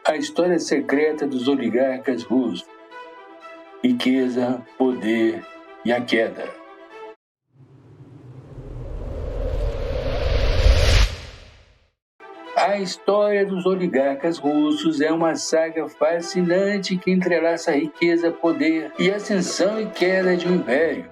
A história secreta dos oligarcas russos. Riqueza, poder e a queda. A história dos oligarcas russos é uma saga fascinante que entrelaça riqueza, poder e ascensão e queda de um império.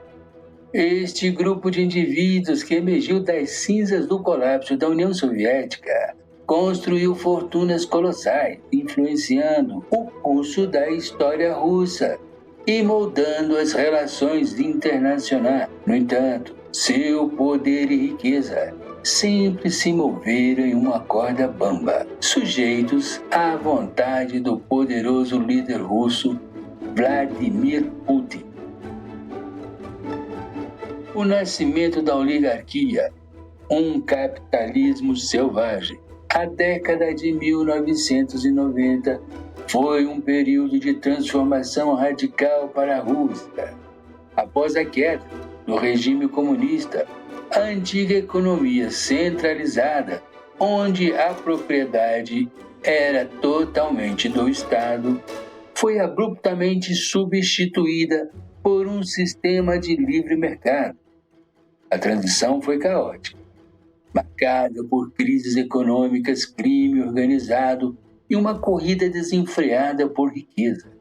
Este grupo de indivíduos que emergiu das cinzas do colapso da União Soviética construiu fortunas colossais, influenciando o curso da história russa e moldando as relações internacionais. No entanto, seu poder e riqueza sempre se moveram em uma corda bamba, sujeitos à vontade do poderoso líder russo Vladimir Putin. O nascimento da oligarquia, um capitalismo selvagem. A década de 1990 foi um período de transformação radical para a Rússia. Após a queda do regime comunista, a antiga economia centralizada, onde a propriedade era totalmente do Estado, foi abruptamente substituída por um sistema de livre mercado. A transição foi caótica, marcada por crises econômicas, crime organizado e uma corrida desenfreada por riqueza.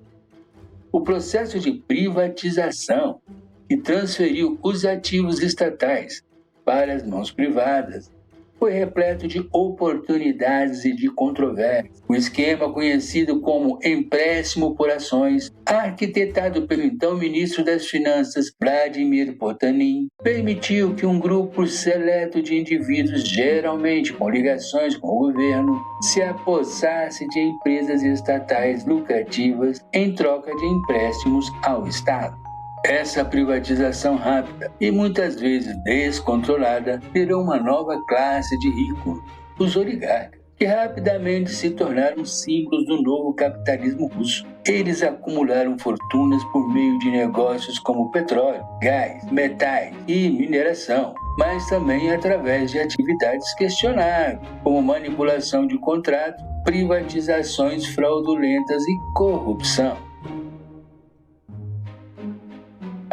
O processo de privatização, que transferiu os ativos estatais para as mãos privadas, foi repleto de oportunidades e de controvérsias. O esquema conhecido como empréstimo por ações, arquitetado pelo então ministro das Finanças Vladimir Potanin, permitiu que um grupo seleto de indivíduos, geralmente com ligações com o governo, se apossasse de empresas estatais lucrativas em troca de empréstimos ao Estado. Essa privatização rápida e muitas vezes descontrolada gerou uma nova classe de ricos, os oligarcas, que rapidamente se tornaram símbolos do novo capitalismo russo. Eles acumularam fortunas por meio de negócios como petróleo, gás, metais e mineração, mas também através de atividades questionáveis, como manipulação de contratos, privatizações fraudulentas e corrupção.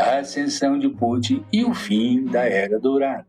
A ascensão de Putin e o fim da Era Dourada.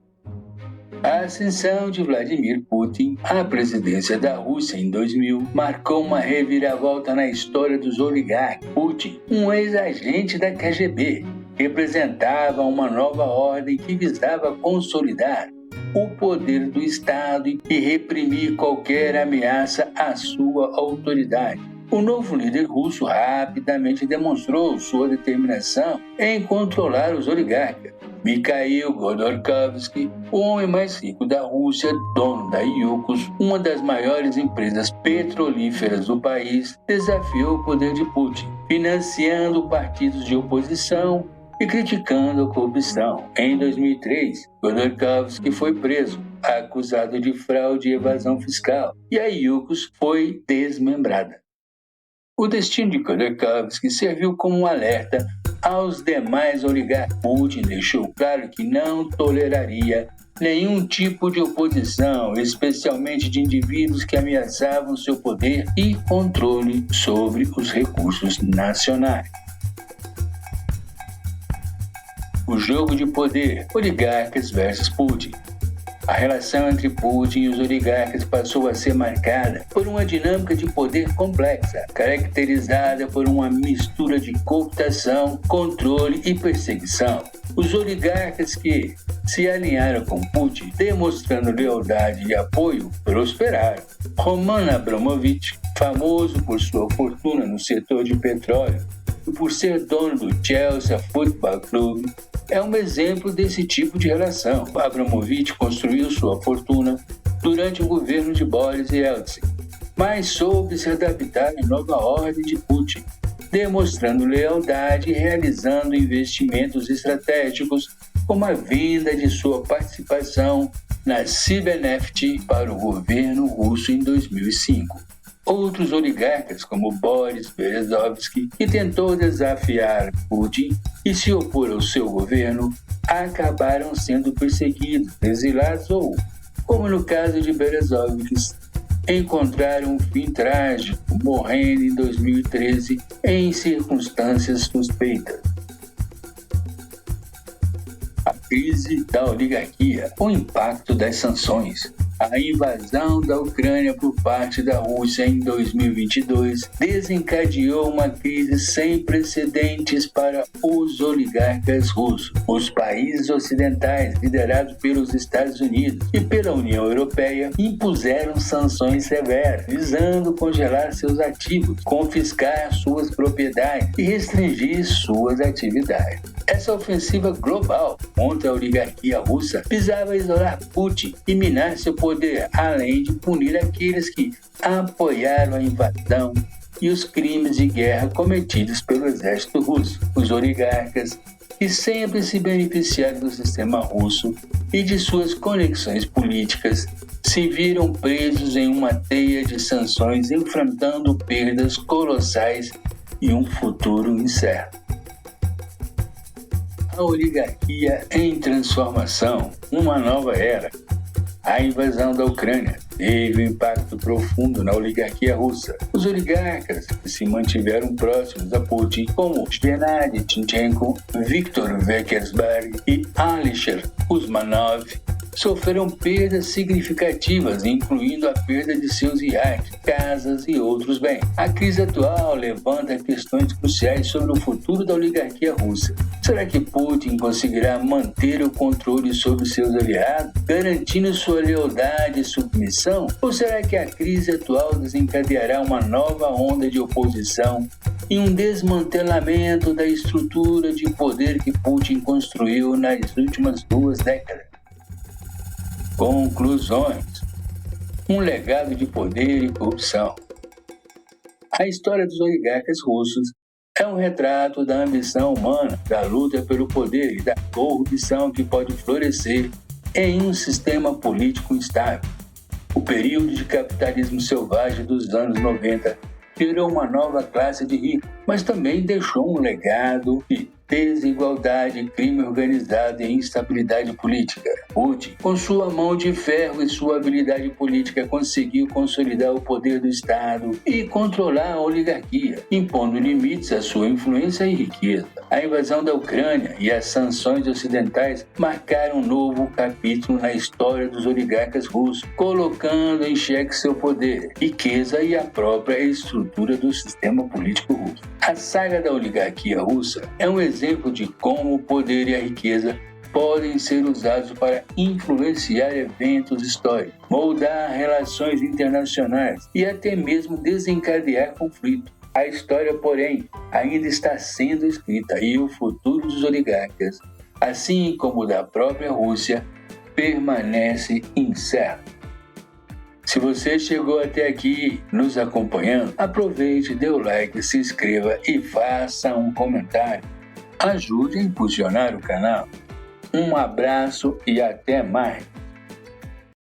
A ascensão de Vladimir Putin à presidência da Rússia em 2000 marcou uma reviravolta na história dos oligarcas. Putin, um ex-agente da KGB, representava uma nova ordem que visava consolidar o poder do Estado e reprimir qualquer ameaça à sua autoridade. O novo líder russo rapidamente demonstrou sua determinação em controlar os oligarcas. Mikhail Godorkovsky, o homem mais rico da Rússia, dono da Yukos, uma das maiores empresas petrolíferas do país, desafiou o poder de Putin, financiando partidos de oposição e criticando a corrupção. Em 2003, Godorkovsky foi preso, acusado de fraude e evasão fiscal, e a Yukos foi desmembrada. O destino de Godorkovsky serviu como um alerta aos demais oligarcas. Putin deixou claro que não toleraria nenhum tipo de oposição, especialmente de indivíduos que ameaçavam seu poder e controle sobre os recursos nacionais. O jogo de poder, oligarcas versus Putin. A relação entre Putin e os oligarcas passou a ser marcada por uma dinâmica de poder complexa, caracterizada por uma mistura de cooptação, controle e perseguição. Os oligarcas que se alinharam com Putin, demonstrando lealdade e apoio, prosperaram. Roman Abramovich, famoso por sua fortuna no setor de petróleo e por ser dono do Chelsea Football Club, é um exemplo desse tipo de relação. Abramovich construiu sua fortuna durante o governo de Boris Yeltsin, mas soube se adaptar à nova ordem de Putin, demonstrando lealdade e realizando investimentos estratégicos, como a venda de sua participação na Siberneft para o governo russo em 2005. Outros oligarcas, como Boris Berezovsky, que tentou desafiar Putin e se opor ao seu governo, acabaram sendo perseguidos, exilados ou, como no caso de Berezovsky, encontraram um fim trágico, morrendo em 2013 em circunstâncias suspeitas. A crise da oligarquia, o impacto das sanções. A invasão da Ucrânia por parte da Rússia em 2022 desencadeou uma crise sem precedentes para os oligarcas russos. Os países ocidentais, liderados pelos Estados Unidos e pela União Europeia, impuseram sanções severas, visando congelar seus ativos, confiscar suas propriedades e restringir suas atividades. Essa ofensiva global contra a oligarquia russa visava isolar Putin e minar seu poder, além de punir aqueles que apoiaram a invasão e os crimes de guerra cometidos pelo exército russo. Os oligarcas, que sempre se beneficiaram do sistema russo e de suas conexões políticas, se viram presos em uma teia de sanções, enfrentando perdas colossais e um futuro incerto. A oligarquia em transformação, uma nova era. A invasão da Ucrânia teve um impacto profundo na oligarquia russa. Os oligarcas que se mantiveram próximos a Putin, como Gennady Timchenko, Viktor Vekselberg e Alisher Usmanov, sofreram perdas significativas, incluindo a perda de seus iates, casas e outros bens. A crise atual levanta questões cruciais sobre o futuro da oligarquia russa. Será que Putin conseguirá manter o controle sobre seus aliados, garantindo sua lealdade e submissão? Ou será que a crise atual desencadeará uma nova onda de oposição e um desmantelamento da estrutura de poder que Putin construiu nas últimas 2 décadas? Conclusões. Um legado de poder e corrupção. A história dos oligarcas russos é um retrato da ambição humana, da luta pelo poder e da corrupção que pode florescer em um sistema político instável. O período de capitalismo selvagem dos anos 90 gerou uma nova classe de ricos, mas também deixou um legado de desigualdade, crime organizado e instabilidade política. Putin, com sua mão de ferro e sua habilidade política, conseguiu consolidar o poder do Estado e controlar a oligarquia, impondo limites à sua influência e riqueza. A invasão da Ucrânia e as sanções ocidentais marcaram um novo capítulo na história dos oligarcas russos, colocando em xeque seu poder, riqueza e a própria estrutura do sistema político russo. A saga da oligarquia russa é um exemplo de como o poder e a riqueza podem ser usados para influenciar eventos históricos, moldar relações internacionais e até mesmo desencadear conflitos. A história, porém, ainda está sendo escrita e o futuro dos oligarcas, assim como o da própria Rússia, permanece incerto. Se você chegou até aqui nos acompanhando, aproveite, dê o like, se inscreva e faça um comentário. Ajude a impulsionar o canal. Um abraço e até mais!